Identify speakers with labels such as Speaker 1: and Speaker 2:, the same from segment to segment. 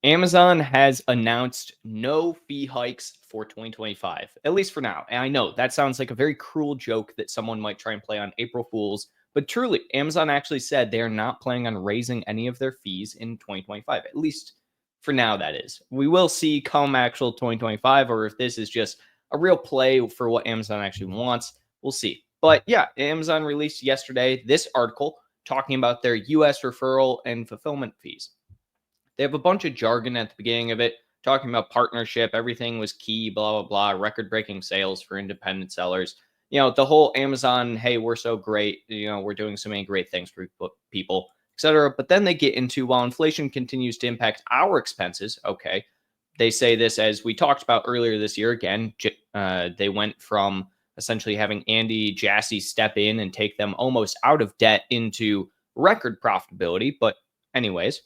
Speaker 1: Amazon has announced no fee hikes for 2025, at least for now. And I know that sounds like a very cruel joke that someone might try and play on April Fools, but truly, Amazon actually said they are not planning on raising any of their fees in 2025, at least for now, that is. We will see come actual 2025, or if this is just a real play for what Amazon actually wants. We'll see. But yeah, Amazon released yesterday this article talking about their US referral and fulfillment fees. They have a bunch of jargon at the beginning of it, talking about partnership. Everything was key, blah, blah, blah, record breaking sales for independent sellers. The whole Amazon, hey, we're so great. We're doing so many great things for people, etc. But then they get into while inflation continues to impact our expenses. Okay. They say this as we talked about earlier this year. Again, they went from essentially having Andy Jassy step in and take them almost out of debt into record profitability. But, anyways,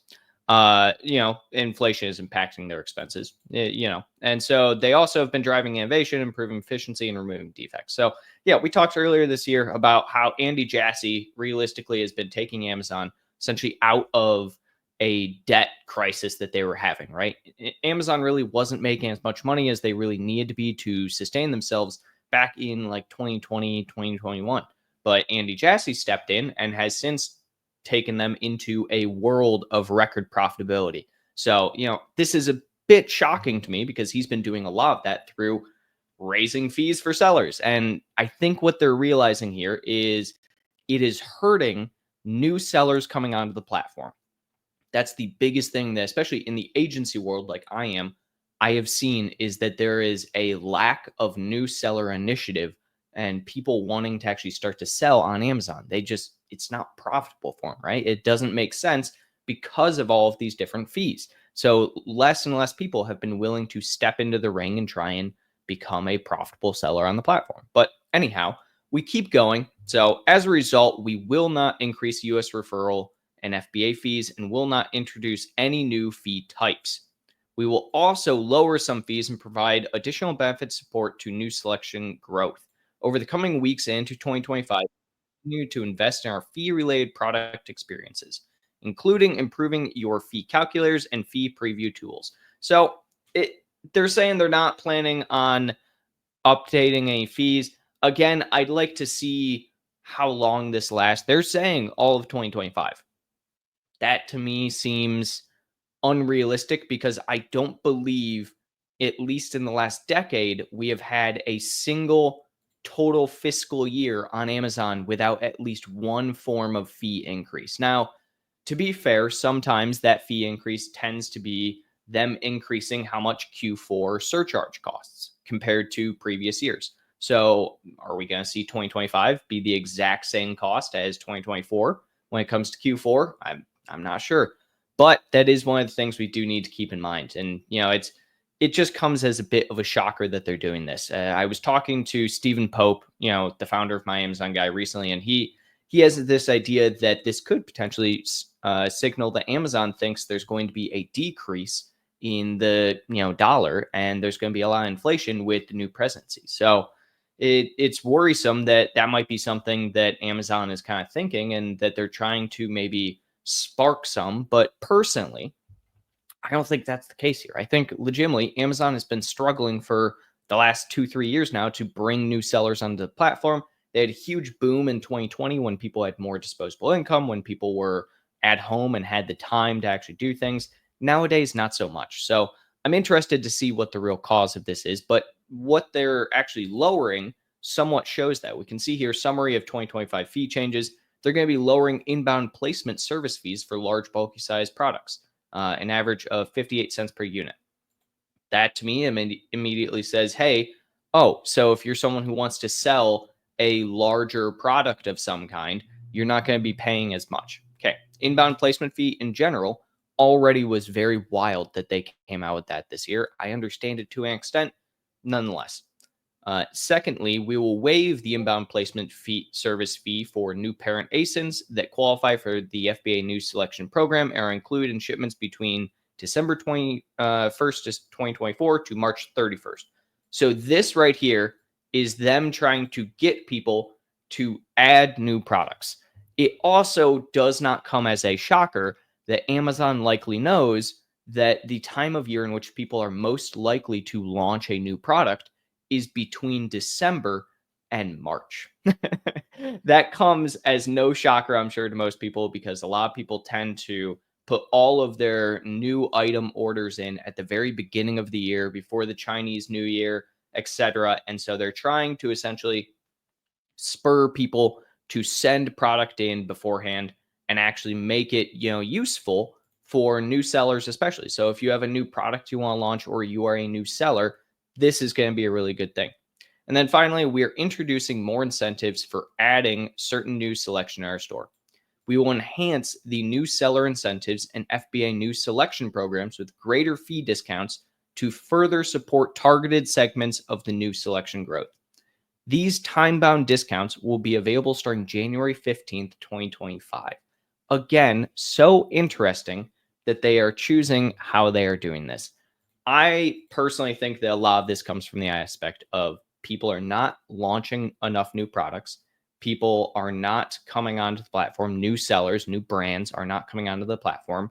Speaker 1: inflation is impacting their expenses, and so they also have been driving innovation, improving efficiency, and removing defects. So, yeah, we talked earlier this year about how Andy Jassy realistically has been taking Amazon essentially out of a debt crisis that they were having, right? Amazon really wasn't making as much money as they really needed to be to sustain themselves back in like 2020, 2021. But Andy Jassy stepped in and has since taken them into a world of record profitability. So, this is a bit shocking to me because he's been doing a lot of that through raising fees for sellers. And I think what they're realizing here is it is hurting new sellers coming onto the platform. That's the biggest thing that, especially in the agency world, like I have seen is that there is a lack of new seller initiative and people wanting to actually start to sell on Amazon. It's not profitable for them, right? It doesn't make sense because of all of these different fees. So less and less people have been willing to step into the ring and try and become a profitable seller on the platform. But anyhow, we keep going. So as a result, we will not increase US referral and FBA fees and will not introduce any new fee types. We will also lower some fees and provide additional benefit support to new selection growth. Over the coming weeks and into 2025, we continue to invest in our fee-related product experiences, including improving your fee calculators and fee preview tools. So they're saying they're not planning on updating any fees. Again, I'd like to see how long this lasts. They're saying all of 2025. That to me seems unrealistic because I don't believe, at least in the last decade, we have had a single total fiscal year on Amazon without at least one form of fee increase. Now, to be fair, sometimes that fee increase tends to be them increasing how much Q4 surcharge costs compared to previous years. So, are we going to see 2025 be the exact same cost as 2024 when it comes to Q4? I'm not sure. But that is one of the things we do need to keep in mind. And, it just comes as a bit of a shocker that they're doing this. I was talking to Stephen Pope, the founder of My Amazon Guy recently, and he has this idea that this could potentially signal that Amazon thinks there's going to be a decrease in the dollar, and there's going to be a lot of inflation with the new presidency. So it's worrisome that might be something that Amazon is kind of thinking, and that they're trying to maybe spark some. But personally, I don't think that's the case here. I think legitimately Amazon has been struggling for the last 2-3 years now to bring new sellers onto the platform. They had a huge boom in 2020 when people had more disposable income, when people were at home and had the time to actually do things. Nowadays, not so much. So I'm interested to see what the real cause of this is, but what they're actually lowering somewhat shows that. We can see here summary of 2025 fee changes. They're going to be lowering inbound placement service fees for large, bulky size products, an average of 58 cents per unit. That to me immediately says, hey, so if you're someone who wants to sell a larger product of some kind, you're not going to be paying as much. Okay. Inbound placement fee in general already was very wild that they came out with that this year. I understand it to an extent, nonetheless. Secondly, we will waive the inbound placement fee service fee for new parent ASINs that qualify for the FBA new selection program and are included in shipments between December 21st, 2024 to March 31st. So this right here is them trying to get people to add new products. It also does not come as a shocker that Amazon likely knows that the time of year in which people are most likely to launch a new product is between December and March. That comes as no shocker, I'm sure, to most people, because a lot of people tend to put all of their new item orders in at the very beginning of the year before the Chinese New Year, etc. And so they're trying to essentially spur people to send product in beforehand and actually make it, useful for new sellers, especially. So if you have a new product you want to launch or you are a new seller, this is going to be a really good thing. And then finally, we're introducing more incentives for adding certain new selection in our store. We will enhance the new seller incentives and FBA new selection programs with greater fee discounts to further support targeted segments of the new selection growth. These time-bound discounts will be available starting January 15th, 2025. Again, so interesting that they are choosing how they are doing this. I personally think that a lot of this comes from the aspect of people are not launching enough new products. People are not coming onto the platform. New sellers, new brands are not coming onto the platform.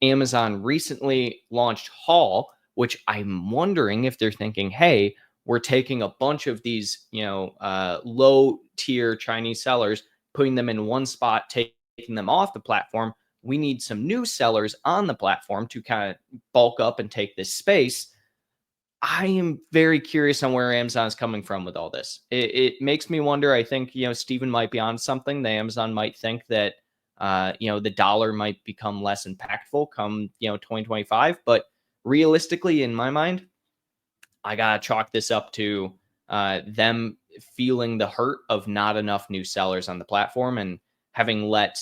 Speaker 1: Amazon recently launched Haul, which I'm wondering if they're thinking, hey, we're taking a bunch of these, low tier Chinese sellers, putting them in one spot, taking them off the platform. We need some new sellers on the platform to kind of bulk up and take this space. I am very curious on where Amazon's coming from with all this. It makes me wonder. I think, Stephen might be on something. The Amazon might think that, the dollar might become less impactful come, 2025. But realistically, in my mind, I got to chalk this up to them feeling the hurt of not enough new sellers on the platform and having let,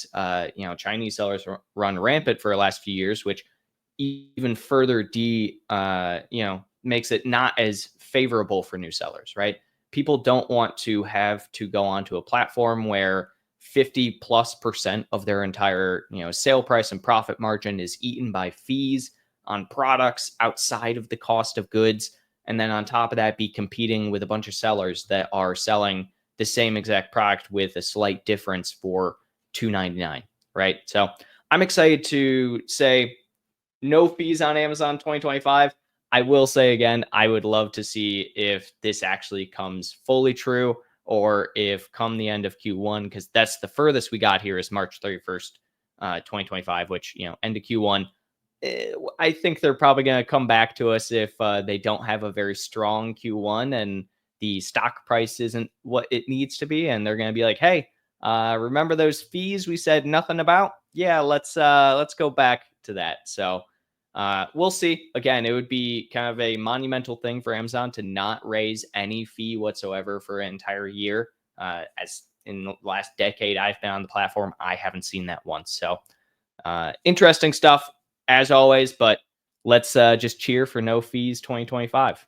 Speaker 1: Chinese sellers run rampant for the last few years, which even further makes it not as favorable for new sellers, right? People don't want to have to go onto a platform where 50+% of their entire, sale price and profit margin is eaten by fees on products outside of the cost of goods. And then on top of that, be competing with a bunch of sellers that are selling the same exact product with a slight difference for $2.99, right? So I'm excited to say no fees on Amazon 2025. I will say again, I would love to see if this actually comes fully true, or if come the end of Q1, because that's the furthest we got here is March 31st, 2025, which, end of Q1. I think they're probably going to come back to us if they don't have a very strong Q1 and the stock price isn't what it needs to be. And they're going to be like, hey, remember those fees we said nothing about? Yeah, let's go back to that. So we'll see. Again, it would be kind of a monumental thing for Amazon to not raise any fee whatsoever for an entire year. As in the last decade I've been on the platform, I haven't seen that once. So interesting stuff as always, but let's just cheer for no fees 2025.